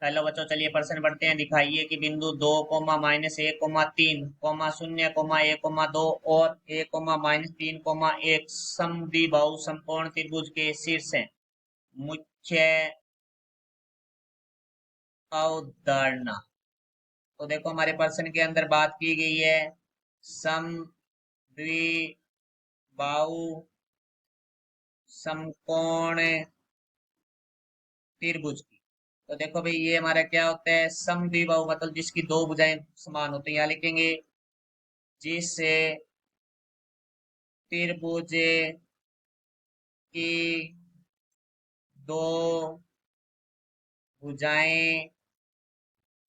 Hello बच्चों, चलिए प्रश्न पढ़ते हैं। दिखाइए कि बिंदु 2, -1, 3, 0, 1, 2 और 1, -3, 1 समद्विबाहु समकोण त्रिभुज के शीर्ष हैं। मुख्य अवधारणा। तो देखो, हमारे प्रश्न के अंदर बात की गई है समद्विबाहु समकोण त्रिभुज की। तो देखो भाई, ये हमारा क्या होता है? समद्विबाहु मतलब जिसकी दो भुजाएं समान होती हैं। यहाँ लिखेंगे जिससे त्रिभुज की दो भुजाएं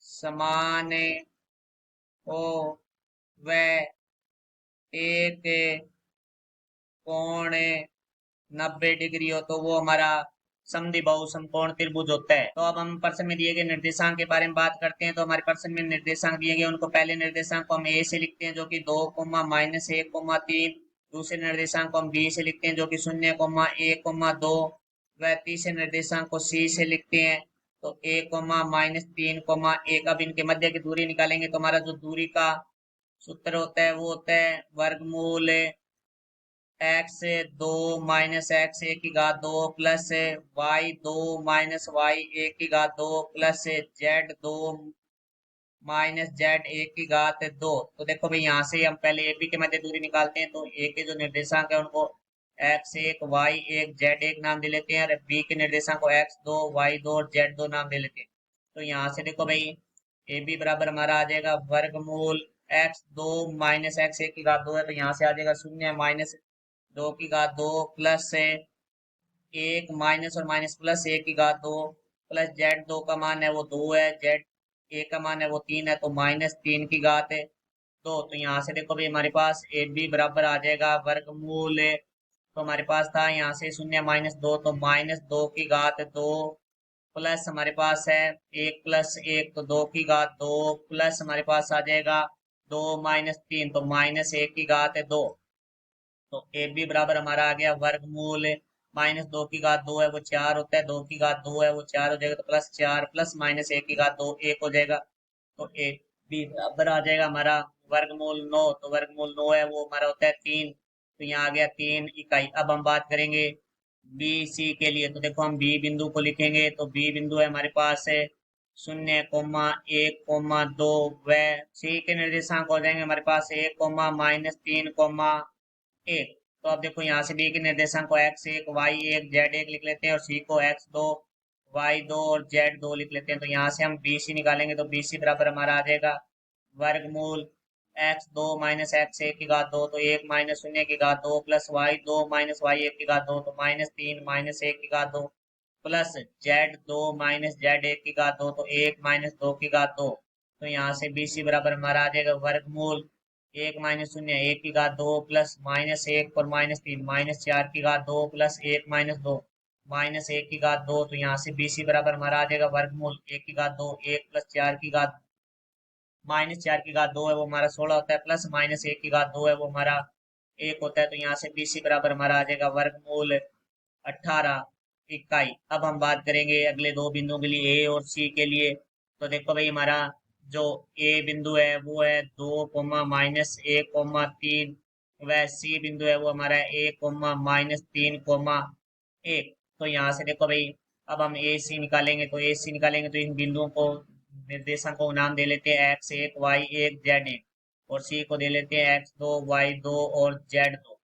समान हो, वह एक कोण 90 डिग्री हो, तो वो हमारा समद्विबाहु समकोण त्रिभुज होता है। तो अब हम प्रश्न में दिए गए निर्देशांक के बारे में बात करते हैं। तो हमारे प्रश्न में निर्देशांक दिए गए, उनको पहले निर्देशांक को हम ए से लिखते हैं जो कि 2, -1, 3। दूसरे निर्देशांक को हम बी से लिखते हैं जो कि 0, 1, 2। वह तीसरे निर्देशांक को सी से लिखते हैं तो 1, -3, 1। अब इनके मध्य की दूरी निकालेंगे तो हमारा जो दूरी का सूत्र होता है वो होता है वर्गमूल x2 - x1 की घात 2 प्लस y2 - y1 की घात 2 प्लस z2 - z1 की घात 2। तो देखो भाई, यहाँ से हम पहले ए बी के मध्य दूरी निकालते हैं। तो ए के जो निर्देशांक है उनको x1 y1 z1 नाम दे लेते हैं और बी के निर्देशांक को x2 y2 और z2 नाम दे लेते हैं। तो यहाँ से देखो भाई, ए बी बराबर हमारा आ जाएगा वर्गमूल x2 - x1 की घात 2 है, तो यहाँ से आ जाएगा 0 - 2 की घात 2 प्लस 1 - और -+1 की घात 2 प्लस z2 का मान है वो 2 है, z ए का मान है वो 3 है, तो -3 की घात 2। तो यहाँ से देखो भाई, हमारे पास ए बी बराबर आ जाएगा वर्गमूल। तो हमारे पास था यहाँ से 0 - 2, तो -2 की घात 2 प्लस हमारे पास है 1 + 1, तो 2 की घात 2 प्लस हमारे पास आ जाएगा 2 - 3, तो -1 की घात 2। तो ए बी बराबर हमारा आ गया वर्गमूल -2 की घात 2 है वो 4 होता है, 2 की घात 2 है वो 4 हो जाएगा, तो +4 प्लस -1 की घात 2 1 हो जाएगा। तो ए बी बराबर आ जाएगा हमारा वर्गमूल 9। तो वर्गमूल 9 है वो हमारा होता है 3। तो यहाँ आ गया 3 इकाई। अब हम बात करेंगे बी सी के लिए। तो देखो, हम बी बिंदु को लिखेंगे तो बी बिंदु है हमारे पास है 0, 1, 2। वह सी के निर्देशांक हो जाएंगे हमारे पास 1, -3, 1। तो अब देखो, यहाँ से बी के निर्देशांक को x1 y1 z1 लिख लेते हैं और सी को x2 y2 और z2 लिख लेते हैं। तो यहाँ से हम बी सी निकालेंगे तो बी सी बराबर हमारा आ जाएगा वर्गमूल x2 - x1 की घात 2, तो 1 - 0 की घात 2 प्लस y2 - y1 की घात 2, तो -3 - 1 की घात 2 प्लस z2 - z1 की घात 2, तो 1 - 2 की घात 2। तो यहाँ से बी सी बराबर हमारा आ जाएगा वर्गमूल 1 - 0 1 की घात 2 प्लस -1 और -3 -4 की घात 2 प्लस 1 - 2 -1 की घात 2। तो यहाँ से बी सी बराबर हमारा आ जाएगा वर्गमूल 1 की घात 2 1 प्लस 4 की घात -4 की घात 2 है वो हमारा 16 होता है, प्लस -1 की घात 2 है वो हमारा 1 होता है। तो यहाँ से बी सी बराबर हमारा आ जाएगा वर्गमूल 18 इकाई। अब हम बात करेंगे अगले दो बिंदुओं के लिए, ए और सी के लिए। तो देखो भाई, हमारा जो ए बिंदु है वो है 2, -1, 3। वह सी बिंदु है वो हमारा 1, -3, 1। तो यहाँ से देखो भाई, अब हम ए सी निकालेंगे तो इन बिंदुओं को निर्देशांक को नाम दे लेते हैं x1 y1 z1 और सी को दे लेते हैं x2 y2 और z2।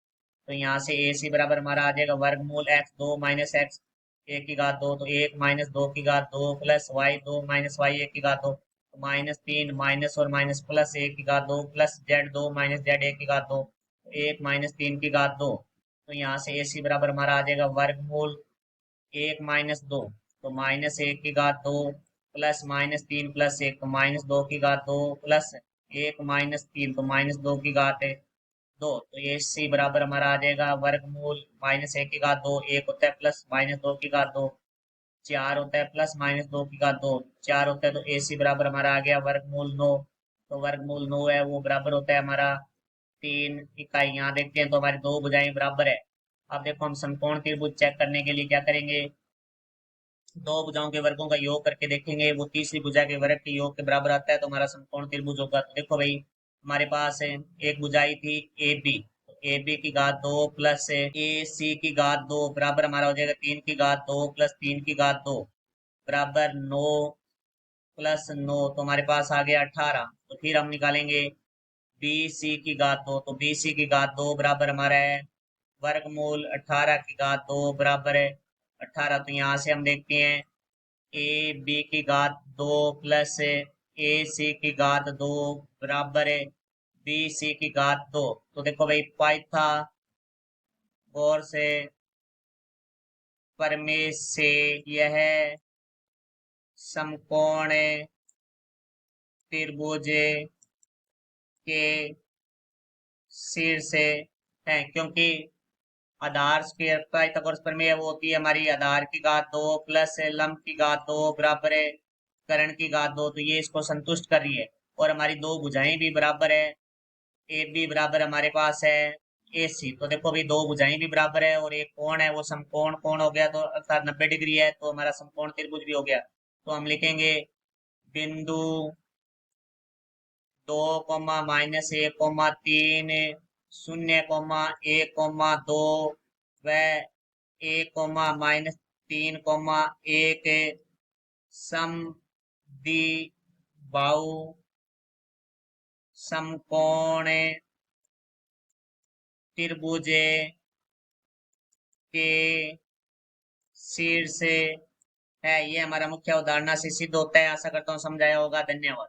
तो यहाँ से ए सी बराबर हमारा आ जाएगा वर्गमूल x2 - x1 की घात 2, तो 1 - 2 की घात 2 प्लस y2 - y1 की घात 2, तो -3 माइनस और माइनस प्लस 1 की घात 2 प्लस z2 - z1 की घात 2, 1 - 3 की घात 2। तो यहाँ से ए सी बराबर हमारा आ जाएगा वर्गमूल 1 - 2, तो -1 की घात 2 प्लस -3 प्लस 1, तो -2 की घात 2 प्लस 1 - 3, तो -2 की घात 2। तो ये सी बराबर हमारा आ जाएगा वर्गमूल -1 की घात 2 1 होता है, प्लस -2 की घात 2 4 होता है, प्लस -2 की घात 2 4 होता है। तो ए सी बराबर हमारा आ गया वर्गमूल 9। तो वर्गमूल 9 है वो बराबर होता है हमारा 3 इकाई। यहाँ देखते हैं तो हमारी दो भुजाएं बराबर है। अब देखो, हम समकोण त्रिभुज चेक करने के लिए क्या करेंगे, दो भुजाओं के वर्गों का योग करके देखेंगे, वो तीसरी भुजा के वर्ग के योग के बराबर आता है, तो हमारा समकोण त्रिभुज होगा। तो देखो भाई, हमारे पास है एक भुजाई थी ए बी, तो ए बी की घात दो प्लस ए सी की घात दो बराबर हमारा हो जाएगा 3 की घात 2 प्लस 3 की घात 2 बराबर 9 प्लस 9, तो हमारे पास आ गया 18। तो फिर हम निकालेंगे बी सी की घात 2, तो बी सी की घात 2 बराबर हमारा है वर्गमूल 18 की घात 2 बराबर है 18। तो यहाँ से हम देखते हैं ए बी की घात 2 प्लस ए सी की घात 2 बराबर है बी सी की घात 2। तो देखो भाई, पाइथागोरस से प्रमेय से यह समकोण त्रिभुज के शीर्ष है, क्योंकि आधार की पाइथागोरस प्रमेय वो होती है हमारी आधार की घात 2 प्लस लंब की घात 2 बराबर है कर्ण की घात 2, तो ये इसको संतुष्ट कर रही है। और हमारी दो भुजाएं भी बराबर है, ए बी बराबर हमारे पास है ए सी। तो देखो भाई, दो भुजाएं भी बराबर है और एक कोण है वो समकोण कोण हो गया, तो अर्थात 90 डिग्री है, तो हमारा समकोण त्रिभुज भी हो गया। तो हम लिखेंगे बिंदु 2, -1, 0, 1, 2 व 1, -3, 1 समकोण त्रिभुज के शीर्ष है। ये हमारा मुख्य अवधारणा से सिद्ध होता है। आशा करता हूँ समझाया होगा। धन्यवाद।